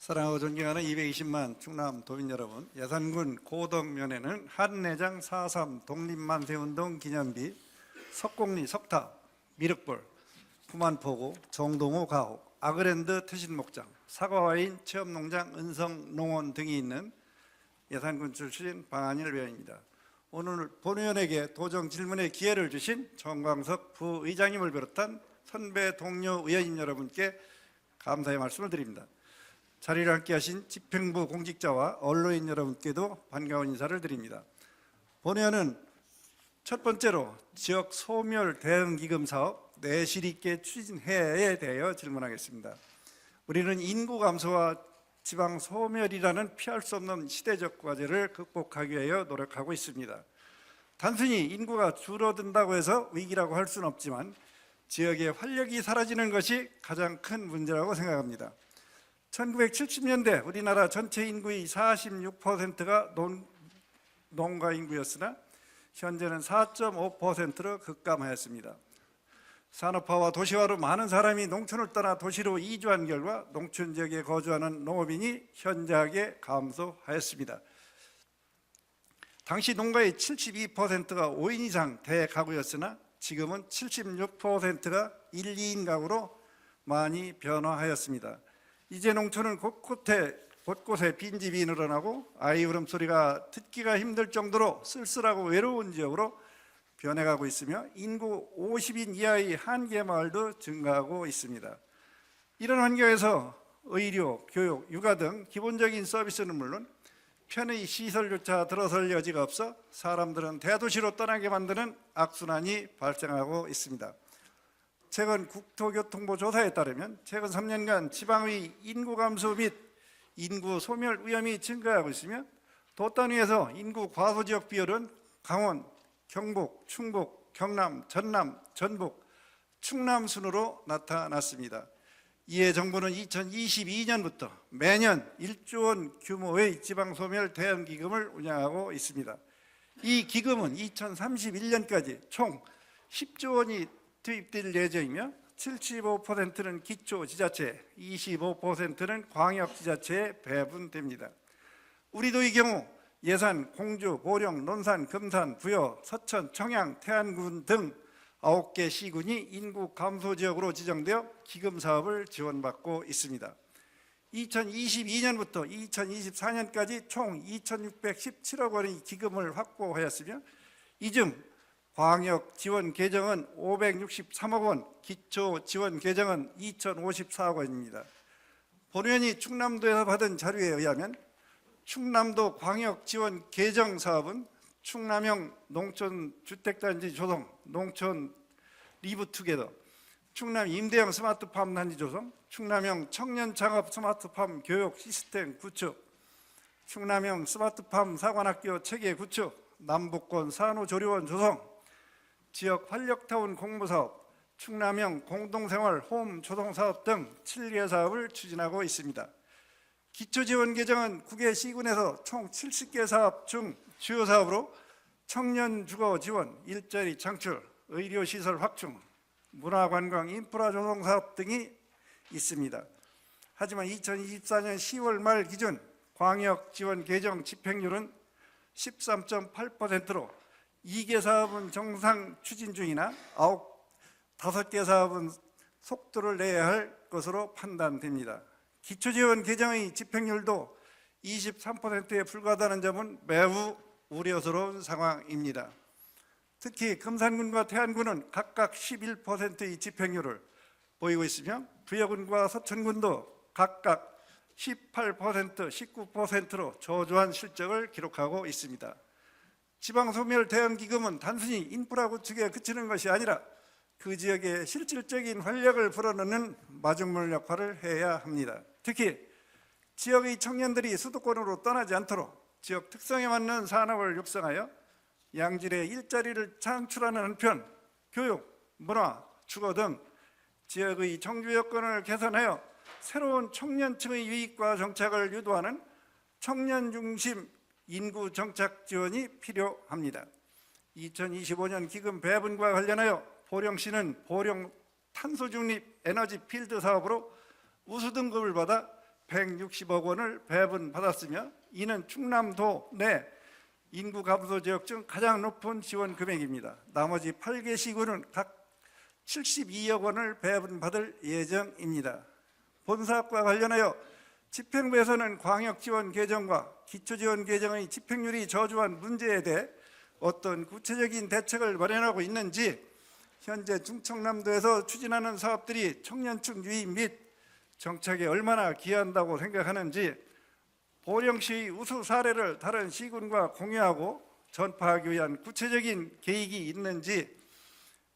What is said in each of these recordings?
사랑하고 존경하는 220만 충남 도민 여러분, 예산군 고덕면에는 한내장 4.3 독립만세운동 기념비, 석곡리 석탑, 미륵볼, 구만포구, 정동호 가옥, 아그랜드 태신목장, 사과와인 체험농장 은성농원 등이 있는 예산군 출신 방한일 의원입니다. 오늘 본의원에게 도정 질문의 기회를 주신 정광석 부의장님을 비롯한 선배 동료 의원님 여러분께 감사의 말씀을 드립니다. 자리를 함께 하신 집행부 공직자와 언론인 여러분께도 반가운 인사를 드립니다. 본의원은 첫 번째로 지역 소멸 대응 기금 사업 내실 있게 추진해에 대하여 질문하겠습니다. 우리는 인구 감소와 지방 소멸이라는 피할 수 없는 시대적 과제를 극복하기 위하여 노력하고 있습니다. 단순히 인구가 줄어든다고 해서 위기라고 할 수는 없지만 지역의 활력이 사라지는 것이 가장 큰 문제라고 생각합니다. 1970년대 우리나라 전체 인구의 46%가 농가 인구였으나 현재는 4.5%로 급감하였습니다. 산업화와 도시화로 많은 사람이 농촌을 떠나 도시로 이주한 결과 농촌 지역에 거주하는 농업인이 현저하게 감소하였습니다. 당시 농가의 72%가 5인 이상 대가구였으나 지금은 76%가 1, 2인 가구로 많이 변화하였습니다. 이제 농촌은 곳곳에 빈집이 늘어나고 아이 울음소리가 듣기가 힘들 정도로 쓸쓸하고 외로운 지역으로 변해가고 있으며 인구 50인 이하의 한계 마을도 증가하고 있습니다. 이런 환경에서 의료, 교육, 육아 등 기본적인 서비스는 물론 편의 시설조차 들어설 여지가 없어 사람들은 대도시로 떠나게 만드는 악순환이 발생하고 있습니다. 최근 국토교통부 조사에 따르면 최근 3년간 지방의 인구 감소 및 인구 소멸 위험이 증가하고 있으며 도 단위에서 인구 과소 지역 비율은 강원, 경북, 충북, 경남, 전남, 전북, 충남 순으로 나타났습니다. 이에 정부는 2022년부터 매년 1조 원 규모의 지방소멸 대응기금을 운영하고 있습니다. 이 기금은 2031년까지 총 10조 원이 투입될 예정이며 75%는 기초지자체, 25%는 광역지자체에 배분됩니다. 우리도 이 경우 예산, 공주, 보령, 논산, 금산, 부여, 서천, 청양, 태안군 등 9개 시군이 인구 감소 지역으로 지정되어 기금 사업을 지원받고 있습니다. 2022년부터 2024년까지 총 2,617억 원의 기금을 확보하였으며 이중 광역 지원 계정은 563억 원, 기초 지원 계정은 2,054억 원입니다. 본의원이 충남도에서 받은 자료에 의하면 충남도 광역 지원 계정 사업은 충남형 농촌 주택단지 조성, 농촌 리브투게더, 충남 임대형 스마트팜 단지 조성, 충남형 청년 창업 스마트팜 교육 시스템 구축, 충남형 스마트팜 사관학교 체계 구축, 남북권 산후조리원 조성, 지역 활력타운 공모사업, 충남형 공동생활 홈 조성사업 등 7개 사업을 추진하고 있습니다. 기초지원계정은 9개 시군에서 총 70개 사업 중 주요 사업으로 청년 주거 지원, 일자리 창출, 의료시설 확충, 문화관광 인프라 조성 사업 등이 있습니다. 하지만 2024년 10월 말 기준 광역 지원 계정 집행률은 13.8%로 2개 사업은 정상 추진 중이나 5개 사업은 속도를 내야 할 것으로 판단됩니다. 기초지원 계정의 집행률도 23%에 불과하다는 점은 매우 우려스러운 상황입니다. 특히 금산군과 태안군은 각각 11%의 집행률을 보이고 있으며 부여군과 서천군도 각각 18%, 19%로 저조한 실적을 기록하고 있습니다. 지방소멸 대응기금은 단순히 인프라 구축에 그치는 것이 아니라 그 지역의 실질적인 활력을 불어넣는 마중물 역할을 해야 합니다. 특히 지역의 청년들이 수도권으로 떠나지 않도록 지역 특성에 맞는 산업을 육성하여 양질의 일자리를 창출하는 한편 교육, 문화, 주거 등 지역의 정주 여건을 개선하여 새로운 청년층의 유입과 정착을 유도하는 청년 중심 인구 정착 지원이 필요합니다. 2025년 기금 배분과 관련하여 보령시는 보령 탄소중립 에너지 필드 사업으로 우수 등급을 받아 160억 원을 배분받았으며 이는 충남도 내 인구 감소 지역 중 가장 높은 지원 금액입니다. 나머지 8개 시군은 각 72억 원을 배분받을 예정입니다. 본사업과 관련하여 집행부에서는 광역지원 개정과 기초지원 개정의 집행률이 저조한 문제에 대해 어떤 구체적인 대책을 마련하고 있는지, 현재 충청남도에서 추진하는 사업들이 청년층 유입 및 정착에 얼마나 기여한다고 생각하는지, 보령시의 우수 사례를 다른 시군과 공유하고 전파하기 위한 구체적인 계획이 있는지,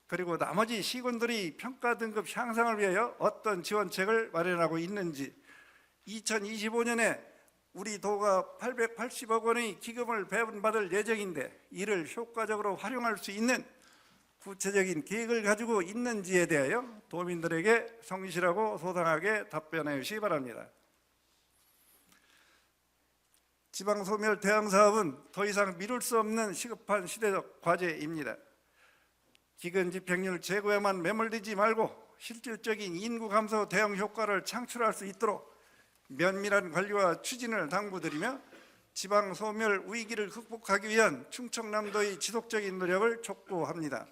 그리고 나머지 시군들이 평가 등급 향상을 위하여 어떤 지원책을 마련하고 있는지, 2025년에 우리 도가 880억 원의 기금을 배분받을 예정인데 이를 효과적으로 활용할 수 있는 구체적인 계획을 가지고 있는지에 대하여 도민들에게 성실하고 소상하게 답변해 주시기 바랍니다. 지방소멸 대응 사업은 더 이상 미룰 수 없는 시급한 시대적 과제입니다. 기근 집행률 제고에만 매몰되지 말고 실질적인 인구 감소 대응 효과를 창출할 수 있도록 면밀한 관리와 추진을 당부드리며 지방소멸 위기를 극복하기 위한 충청남도의 지속적인 노력을 촉구합니다.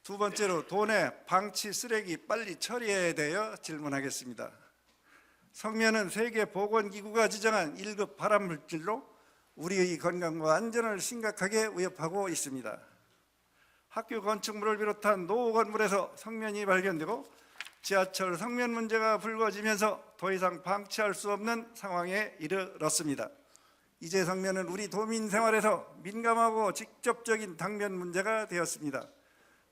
두 번째로 도내 방치 쓰레기 빨리 처리에 대해 질문하겠습니다. 성면은 세계보건기구가 지정한 1급 발암물질로 우리의 건강과 안전을 심각하게 위협하고 있습니다. 학교 건축물을 비롯한 노후 건물에서 성면이 발견되고 지하철 성면 문제가 불거지면서 더 이상 방치할 수 없는 상황에 이르렀습니다. 이제 성면은 우리 도민 생활에서 민감하고 직접적인 당면 문제가 되었습니다.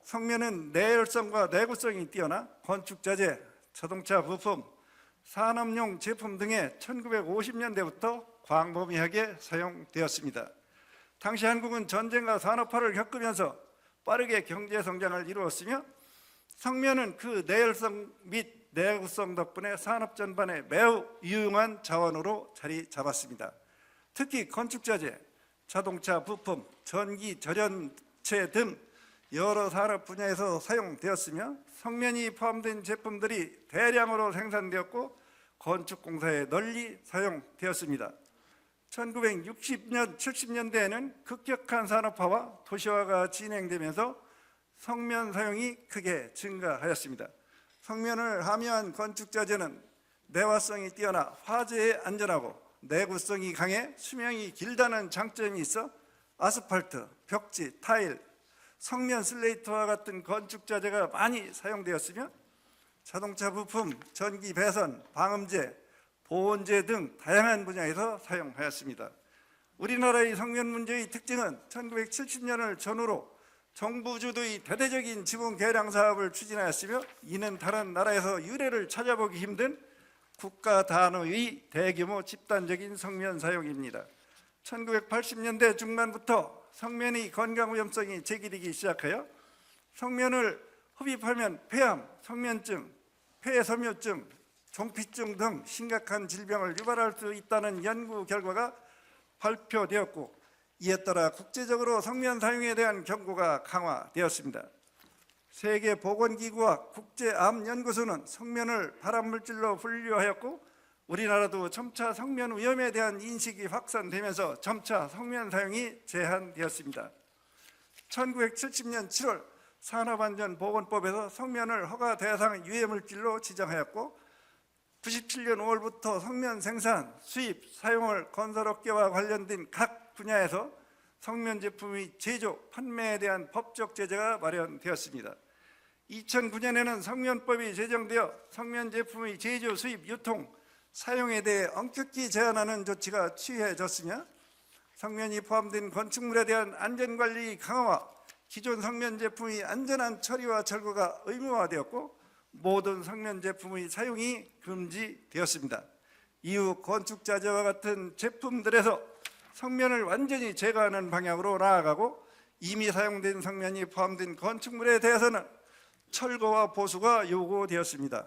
성면은 내열성과 내구성이 뛰어나 건축자재, 자동차 부품, 산업용 제품 등에 1950년대부터 광범위하게 사용되었습니다. 당시 한국은 전쟁과 산업화를 겪으면서 빠르게 경제 성장을 이루었으며 성면은 그 내열성 및 내구성 덕분에 산업 전반에 매우 유용한 자원으로 자리 잡았습니다. 특히 건축자재, 자동차 부품, 전기 절연체 등 여러 산업 분야에서 사용되었으며 성면이 포함된 제품들이 대량으로 생산되었고 건축공사에 널리 사용되었습니다. 1960년, 70년대에는 급격한 산업화와 도시화가 진행되면서 성면 사용이 크게 증가하였습니다. 성면을 함유한 건축자재는 내화성이 뛰어나 화재에 안전하고 내구성이 강해 수명이 길다는 장점이 있어 아스팔트, 벽지, 타일, 성면 슬레이트와 같은 건축자재가 많이 사용되었으며 자동차 부품, 전기 배선, 방음제, 보온제 등 다양한 분야에서 사용하였습니다. 우리나라의 성면 문제의 특징은 1970년을 전후로 정부 주도의 대대적인 지분 개량 사업을 추진하였으며 이는 다른 나라에서 유례를 찾아보기 힘든 국가 단위의 대규모 집단적인 성면 사용입니다. 1980년대 중반부터 성면의 건강 위험성이 제기되기 시작하여 성면을 흡입하면 폐암, 성면증, 폐섬유증, 종피증 등 심각한 질병을 유발할 수 있다는 연구 결과가 발표되었고 이에 따라 국제적으로 성면 사용에 대한 경고가 강화되었습니다. 세계보건기구와 국제암연구소는 성면을 발암물질로 분류하였고 우리나라도 점차 성면 위험에 대한 인식이 확산되면서 점차 성면 사용이 제한되었습니다. 1970년 7월 산업안전보건법에서 성면을 허가 대상 유해물질로 지정하였고 97년 5월부터 성면 생산, 수입, 사용을 건설업계와 관련된 각 분야에서 성면 제품의 제조, 판매에 대한 법적 제재가 마련되었습니다. 2009년에는 성면법이 제정되어 성면 제품의 제조, 수입, 유통, 사용에 대해 엄격히 제한하는 조치가 취해졌으며 성면이 포함된 건축물에 대한 안전관리 강화와 기존 성면 제품의 안전한 처리와 철거가 의무화되었고 모든 성면 제품의 사용이 금지되었습니다. 이후 건축자재와 같은 제품들에서 성면을 완전히 제거하는 방향으로 나아가고 이미 사용된 성면이 포함된 건축물에 대해서는 철거와 보수가 요구되었습니다.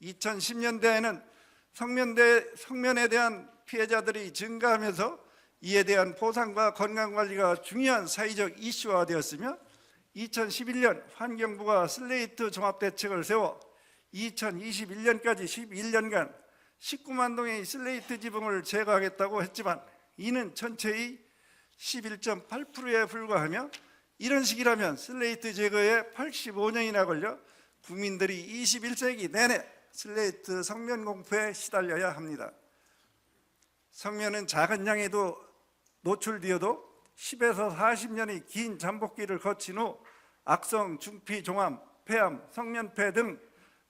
2010년대에는 성면에 대한 피해자들이 증가하면서 이에 대한 보상과 건강관리가 중요한 사회적 이슈화 되었으며 2011년 환경부가 슬레이트 종합대책을 세워 2021년까지 11년간 19만 동의 슬레이트 지붕을 제거하겠다고 했지만 이는 전체의 11.8%에 불과하며 이런 식이라면 슬레이트 제거에 85년이나 걸려 국민들이 21세기 내내 슬레이트 성면 공포에 시달려야 합니다. 성면은 작은 양에도 노출되어도 10에서 40년의 긴 잠복기를 거친 후 악성, 중피, 종암, 폐암, 성면폐 등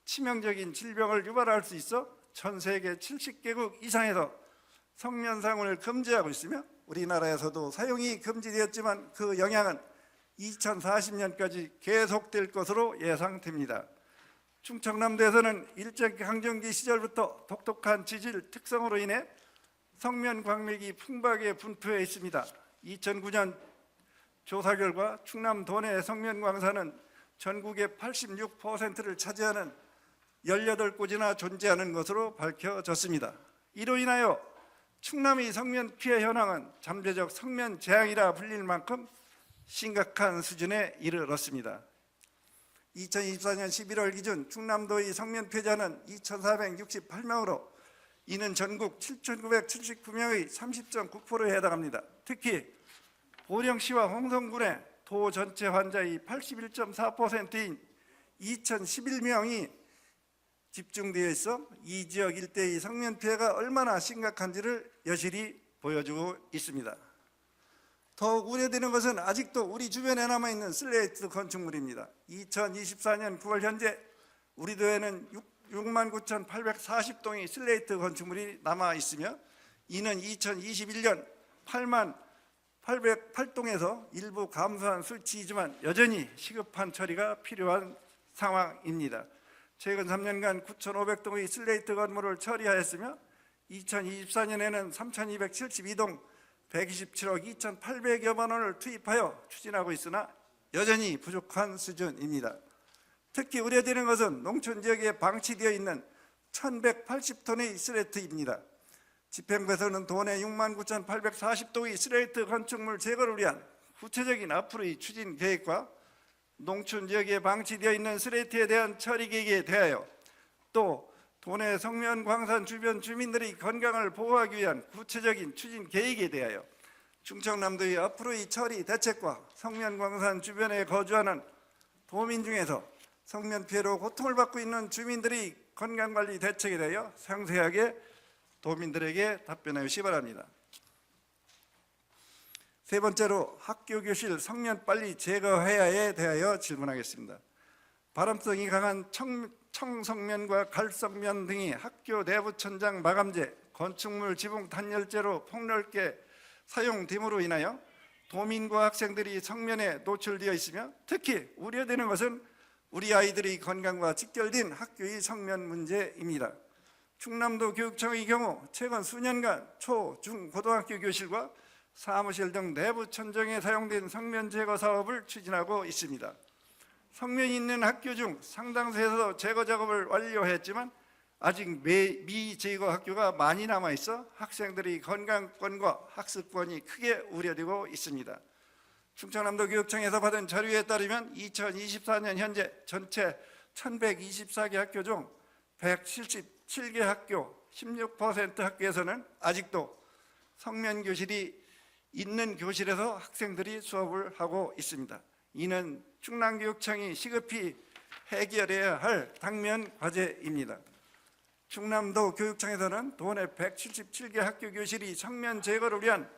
치명적인 질병을 유발할 수 있어 전 세계 70개국 이상에서 성면상을 금지하고 있으며 우리나라에서도 사용이 금지되었지만 그 영향은 2040년까지 계속될 것으로 예상됩니다. 충청남도에서는 일제강점기 시절부터 독특한 지질 특성으로 인해 성면 광맥이 풍부하게 분포해 있습니다. 2009년 조사 결과 충남 도내 성면 광산은 전국의 86%를 차지하는 18곳이나 존재하는 것으로 밝혀졌습니다. 이로 인하여 충남의 성면 피해 현황은 잠재적 성면 재앙이라 불릴 만큼 심각한 수준에 이르렀습니다. 2024년 11월 기준 충남도의 성면 피해자는 2,468명으로 이는 전국 7,979명의 30.9%에 해당합니다. 특히 보령시와 홍성군의 도 전체 환자의 81.4%인 2,011명이 집중되어 있어 이 지역 일대의 성면 피해가 얼마나 심각한지를 여실히 보여주고 있습니다. 더욱 우려되는 것은 아직도 우리 주변에 남아있는 슬레이트 건축물입니다. 2024년 9월 현재 우리 도에는 69,840동의 슬레이트 건축물이 남아있으며 이는 2021년 80,808동에서 일부 감소한 수치이지만 여전히 시급한 처리가 필요한 상황입니다. 최근 3년간 9,500동의 슬레이트 건물을 처리하였으며 2024년에는 3,272동 127억 2,800여만 원을 투입하여 추진하고 있으나 여전히 부족한 수준입니다. 특히 우려되는 것은 농촌 지역에 방치되어 있는 1,180톤의 슬레이트입니다. 집행부에서는 도내 69,840동의 슬레이트 건축물 제거를 위한 구체적인 앞으로의 추진 계획과 농촌 지역에 방치되어 있는 슬레이트에 대한 처리 계획에 대하여 또 도내 성면 광산 주변 주민들의 건강을 보호하기 위한 구체적인 추진 계획에 대하여 충청남도의 앞으로의 처리 대책과 성면 광산 주변에 거주하는 도민 중에서 성면 피해로 고통을 받고 있는 주민들의 건강관리 대책에 대하여 상세하게 도민들에게 답변하여 주시기 바랍니다. 세 번째로 학교 교실 성면 빨리 제거해야에 대하여 질문하겠습니다. 발암성이 강한 청성면과 갈성면 등이 학교 내부 천장 마감재, 건축물 지붕 단열재로 폭넓게 사용됨으로 인하여 도민과 학생들이 성면에 노출되어 있으며 특히 우려되는 것은 우리 아이들의 건강과 직결된 학교의 성면 문제입니다. 충남도 교육청의 경우 최근 수년간 초, 중, 고등학교 교실과 사무실 등 내부 천정에 사용된 성면 제거 사업을 추진하고 있습니다. 성면이 있는 학교 중 상당수에서 제거 작업을 완료했지만 아직 미제거 학교가 많이 남아있어 학생들의 건강권과 학습권이 크게 우려되고 있습니다. 충청남도 교육청에서 받은 자료에 따르면 2024년 현재 전체 1124개 학교 중 177개 학교 16% 학교에서는 아직도 성면 교실이 있는 교실에서 학생들이 수업을 하고 있습니다. 이는 충남교육청이 시급히 해결해야 할 당면 과제입니다. 충남도 교육청에서는 도내 177개 학교 교실이 성면 제거를 위한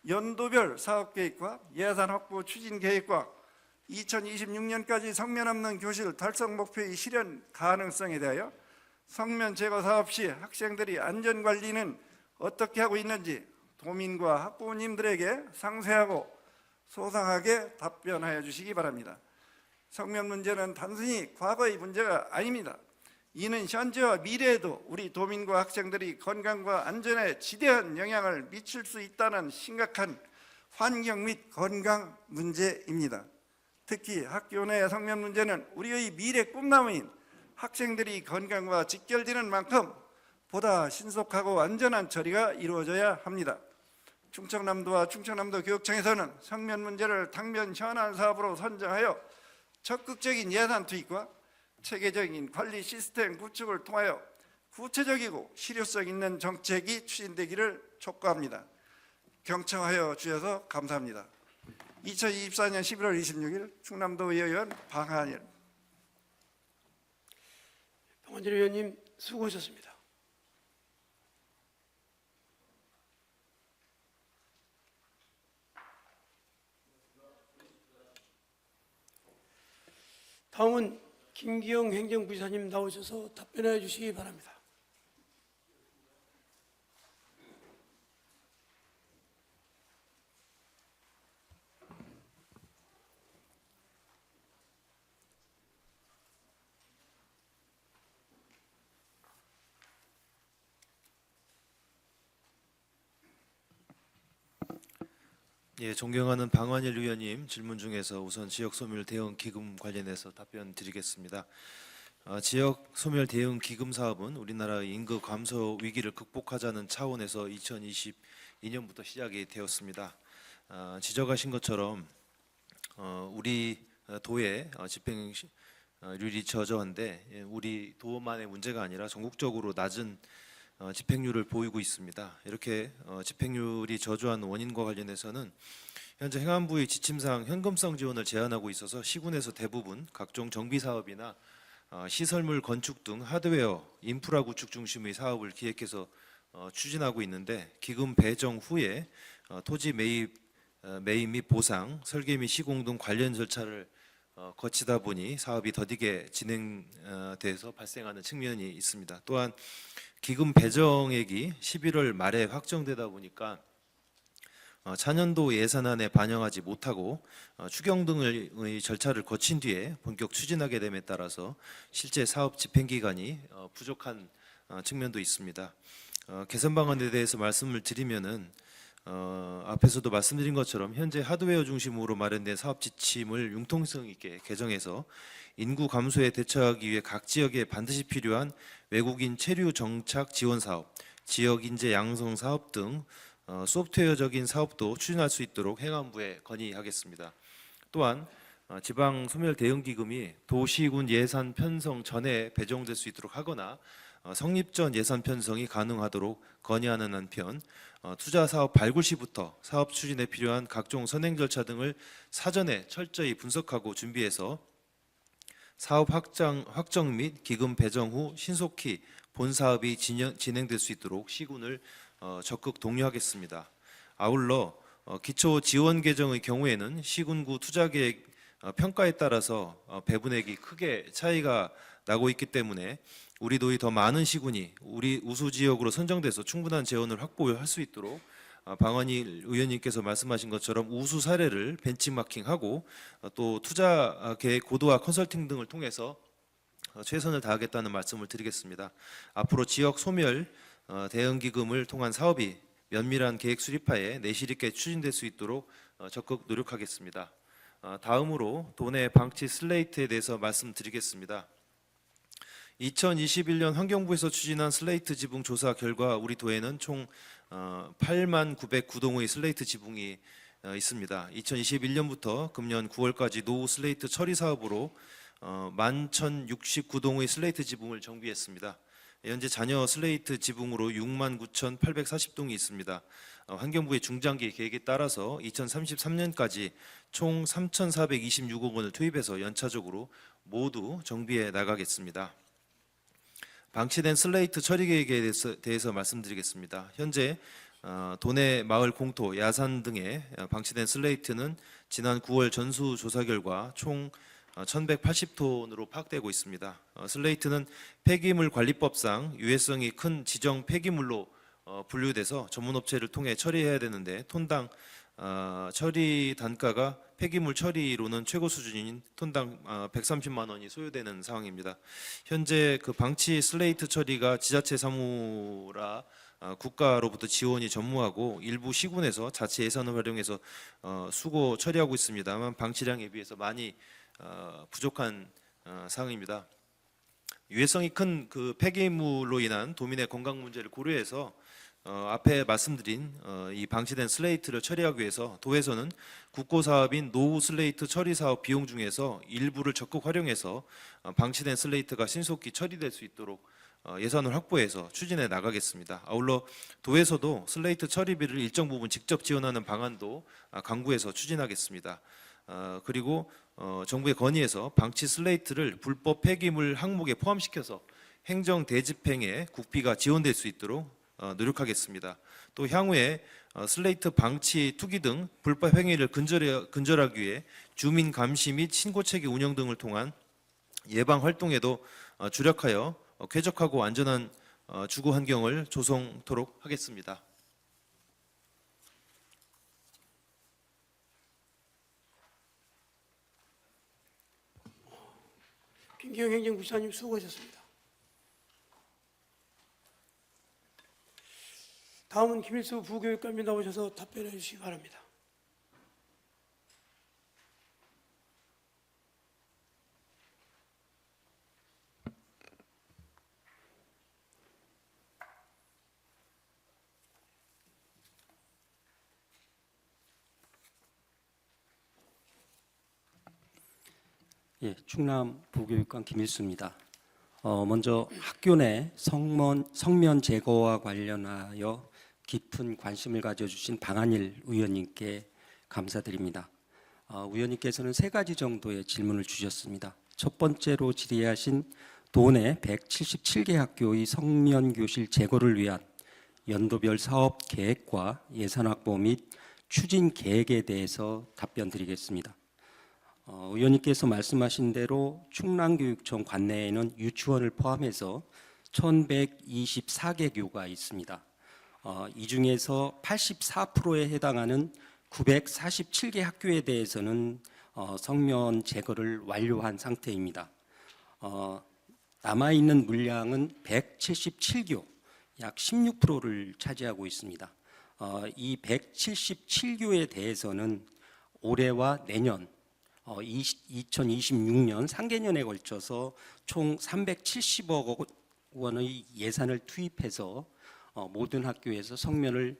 연도별 사업계획과 예산 확보 추진 계획과 2026년까지 성면 없는 교실 달성 목표의 실현 가능성에 대하여 성면 제거 사업 시 학생들이 안전관리는 어떻게 하고 있는지 도민과 학부모님들에게 상세하고 소상하게 답변하여 주시기 바랍니다. 성면 문제는 단순히 과거의 문제가 아닙니다. 이는 현재와 미래에도 우리 도민과 학생들이 건강과 안전에 지대한 영향을 미칠 수 있다는 심각한 환경 및 건강 문제입니다. 특히 학교 내 성면 문제는 우리의 미래 꿈나무인 학생들이 건강과 직결되는 만큼 보다 신속하고 안전한 처리가 이루어져야 합니다. 충청남도와 충청남도 교육청에서는 성면 문제를 당면 현안 사업으로 선정하여 적극적인 예산 투입과 체계적인 관리 시스템 구축을 통하여 구체적이고 실효성 있는 정책이 추진되기를 촉구합니다. 경청하여 주셔서 감사합니다. 2024년 11월 26일 충남도 의원 방한일. 방한일 의원님 수고하셨습니다. 다음은 김기영 행정부지사님 나오셔서 답변해 주시기 바랍니다. 예, 존경하는 방한일 의원님 질문 중에서 우선 지역 소멸 대응 기금 관련해서 답변 드리겠습니다. 지역 소멸 대응 기금 사업은 우리나라의 인구 감소 위기를 극복하자는 차원에서 2022년부터 시작이 되었습니다. 지적하신 것처럼 우리 도의 집행률이 저조한데 우리 도만의 문제가 아니라 전국적으로 낮은 집행률을 보이고 있습니다. 이렇게 집행률이 저조한 원인과 관련해서는 현재 행안부의 지침상 현금성 지원을 제한하고 있어서 시군에서 대부분 각종 정비 사업이나 시설물 건축 등 하드웨어, 인프라 구축 중심의 사업을 기획해서 추진하고 있는데 기금 배정 후에 토지 매입 및 보상, 설계 및 시공 등 관련 절차를 거치다 보니 사업이 더디게 진행돼서 발생하는 측면이 있습니다. 또한 기금 배정액이 11월 말에 확정되다 보니까 차년도 예산안에 반영하지 못하고 추경 등의 절차를 거친 뒤에 본격 추진하게 됨에 따라서 실제 사업 집행 기간이 부족한 측면도 있습니다. 개선 방안에 대해서 말씀을 드리면은 앞에서도 말씀드린 것처럼 현재 하드웨어 중심으로 마련된 사업 지침을 융통성 있게 개정해서 인구 감소에 대처하기 위해 각 지역에 반드시 필요한 외국인 체류 정착 지원 사업, 지역 인재 양성 사업 등 소프트웨어적인 사업도 추진할 수 있도록 행안부에 건의하겠습니다. 또한 지방 소멸 대응 기금이 도시군 예산 편성 전에 배정될 수 있도록 하거나 성립 전 예산 편성이 가능하도록 건의하는 한편 투자 사업 발굴 시부터 사업 추진에 필요한 각종 선행 절차 등을 사전에 철저히 분석하고 준비해서 사업 확정 및 기금 배정 후 신속히 본 사업이 진행될 수 있도록 시군을 적극 독려하겠습니다. 아울러 기초 지원 계정의 경우에는 시군구 투자계획 평가에 따라서 배분액이 크게 차이가 나고 있기 때문에 우리 도의 더 많은 시군이 우리 우수 지역으로 선정돼서 충분한 재원을 확보할 수 있도록 방한일 의원님께서 말씀하신 것처럼 우수 사례를 벤치마킹하고 또 투자 계획 고도화 컨설팅 등을 통해서 최선을 다하겠다는 말씀을 드리겠습니다. 앞으로 지역 소멸 대응 기금을 통한 사업이 면밀한 계획 수립하에 내실 있게 추진될 수 있도록 적극 노력하겠습니다. 다음으로 도내 방치 슬레이트에 대해서 말씀드리겠습니다. 2021년 환경부에서 추진한 슬레이트 지붕 조사 결과 우리 도에는 총 8909동의 슬레이트 지붕이 있습니다. 2021년부터 금년 9월까지 노후 슬레이트 처리 사업으로 11,069동의 슬레이트 지붕을 정비했습니다. 현재 잔여 슬레이트 지붕으로 69,840동이 있습니다. 환경부의 중장기 계획에 따라서 2033년까지 총 3,426억 원을 투입해서 연차적으로 모두 정비해 나가겠습니다. 방치된 슬레이트 처리 계획에 대해서 말씀드리겠습니다. 현재 도내 마을 공토, 야산 등에 방치된 슬레이트는 지난 9월 전수조사 결과 총 1,180톤으로 파악되고 있습니다. 슬레이트는 폐기물 관리법상 유해성이 큰 지정 폐기물로 분류돼서 전문업체를 통해 처리해야 되는데 톤당 처리 단가가 폐기물 처리로는 최고 수준인 톤당 130만 원이 소요되는 상황입니다. 현재 그 방치 슬레이트 처리가 지자체 사무라 국가로부터 지원이 전무하고 일부 시군에서 자체 예산을 활용해서 수거 처리하고 있습니다만 방치량에 비해서 많이 부족한 상황입니다. 유해성이 큰 그 폐기물로 인한 도민의 건강 문제를 고려해서 앞에 말씀드린 이 방치된 슬레이트를 처리하기 위해서 도에서는 국고 사업인 노후 슬레이트 처리 사업 비용 중에서 일부를 적극 활용해서 방치된 슬레이트가 신속히 처리될 수 있도록 예산을 확보해서 추진해 나가겠습니다. 아울러 도에서도 슬레이트 처리비를 일정 부분 직접 지원하는 방안도 강구해서 추진하겠습니다. 그리고 정부의 건의에서 방치 슬레이트를 불법 폐기물 항목에 포함시켜서 행정 대집행에 국비가 지원될 수 있도록 노력하겠습니다. 또 향후에 슬레이트 방치, 투기 등 불법 행위를 근절하기 위해 주민 감시 및 신고 체계 운영 등을 통한 예방 활동에도 주력하여 쾌적하고 안전한 주거 환경을 조성토록 하겠습니다. 김기영 행정부시장님 수고하셨습니다. 다음은 김일수 부교육감이 나오셔서 답변해 주시기 바랍니다. 예, 충남 부교육감 김일수입니다. 먼저 학교 내 성면 제거와 관련하여 깊은 관심을 가져주신 방한일 의원님께 감사드립니다. 의원님께서는 3가지 정도의 질문을 주셨습니다. 첫 번째로 질의하신 도내 177개 학교의 성면 교실 제거를 위한 연도별 사업 계획과 예산 확보 및 추진 계획에 대해서 답변드리겠습니다. 의원님께서 말씀하신 대로 충남교육청 관내에는 유치원을 포함해서 1124개 교가 있습니다. 이 중에서 84%에 해당하는 947개 학교에 대해서는 성면 제거를 완료한 상태입니다. 남아있는 물량은 177교, 약 16%를 차지하고 있습니다. 이 177교에 대해서는 올해와 내년 2026년 상개년에 걸쳐서 총 370억 원의 예산을 투입해서 모든 학교에서 성면을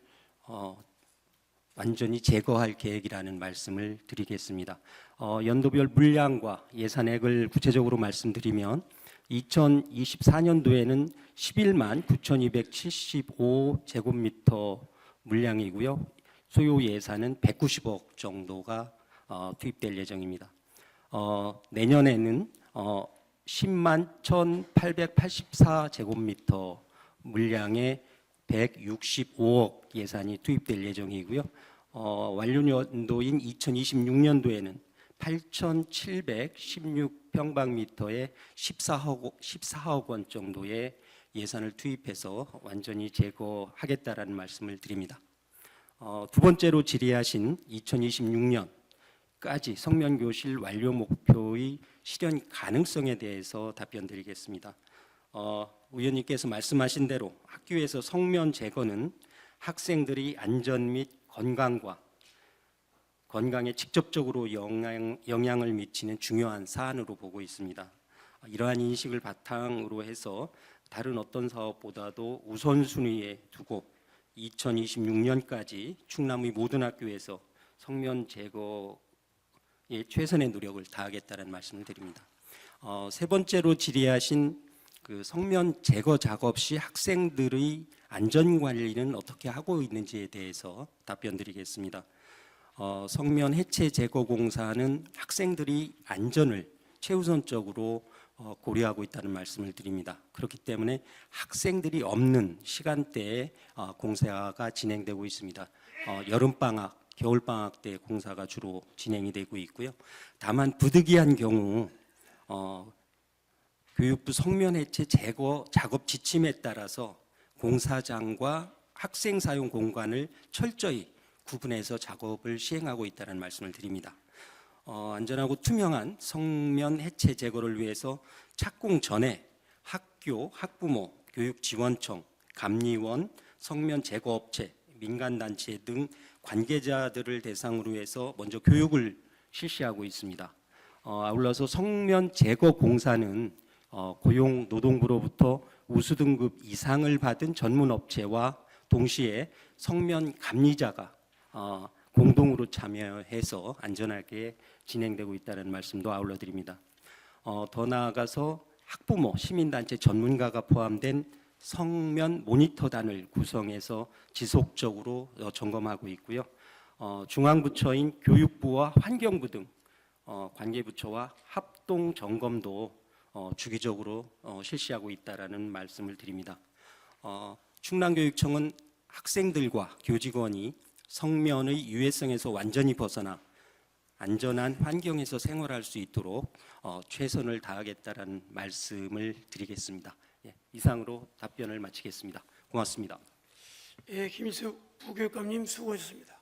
완전히 제거할 계획이라는 말씀을 드리겠습니다. 연도별 물량과 예산액을 구체적으로 말씀드리면 2024년도에는 11만 9,275제곱미터 물량이고요. 소요 예산은 190억 정도가 투입될 예정입니다. 내년에는 10만 1,884제곱미터 물량의 165억 예산이 투입될 예정이고요. 완료연도인 2026년도에는 8,716평방미터에 14억 원 정도의 예산을 투입해서 완전히 제거하겠다라는 말씀을 드립니다. 두 번째로 질의하신 2026년까지 성면교실 완료 목표의 실현 가능성에 대해서 답변드리겠습니다. 의원님께서 말씀하신 대로 학교에서 성면 제거는 학생들이 안전 및 건강에 직접적으로 영향을 미치는 중요한 사안으로 보고 있습니다. 이러한 인식을 바탕으로 해서 다른 어떤 사업보다도 우선순위에 두고 2026년까지 충남의 모든 학교에서 성면 제거에 최선의 노력을 다하겠다는 말씀을 드립니다. 세 번째로 질의하신 그 성면 제거 작업 시 학생들의 안전 관리는 어떻게 하고 있는지에 대해서 답변드리겠습니다. 성면 해체 제거 공사는 학생들이 안전을 최우선적으로 고려하고 있다는 말씀을 드립니다. 그렇기 때문에 학생들이 없는 시간대에 공사가 진행되고 있습니다. 여름방학, 겨울방학 때 공사가 주로 진행이 되고 있고요. 다만 부득이한 경우 교육부 성면 해체 제거 작업 지침에 따라서 공사장과 학생 사용 공간을 철저히 구분해서 작업을 시행하고 있다는 말씀을 드립니다. 안전하고 투명한 성면 해체 제거를 위해서 착공 전에 학교, 학부모, 교육지원청, 감리원, 성면 제거업체, 민간단체 등 관계자들을 대상으로 해서 먼저 교육을 실시하고 있습니다. 아울러서 성면 제거 공사는 고용노동부로부터 우수등급 이상을 받은 전문업체와 동시에 성면 감리자가 공동으로 참여해서 안전하게 진행되고 있다는 말씀도 아울러 드립니다. 더 나아가서 학부모, 시민단체 전문가가 포함된 성면 모니터단을 구성해서 지속적으로 점검하고 있고요. 중앙부처인 교육부와 환경부 등 관계부처와 합동 점검도 주기적으로 실시하고 있다라는 말씀을 드립니다. 충남교육청은 학생들과 교직원이 성면의 유해성에서 완전히 벗어나 안전한 환경에서 생활할 수 있도록 최선을 다하겠다라는 말씀을 드리겠습니다. 예, 이상으로 답변을 마치겠습니다. 고맙습니다. 예, 김희숙 부교육감님 수고하셨습니다.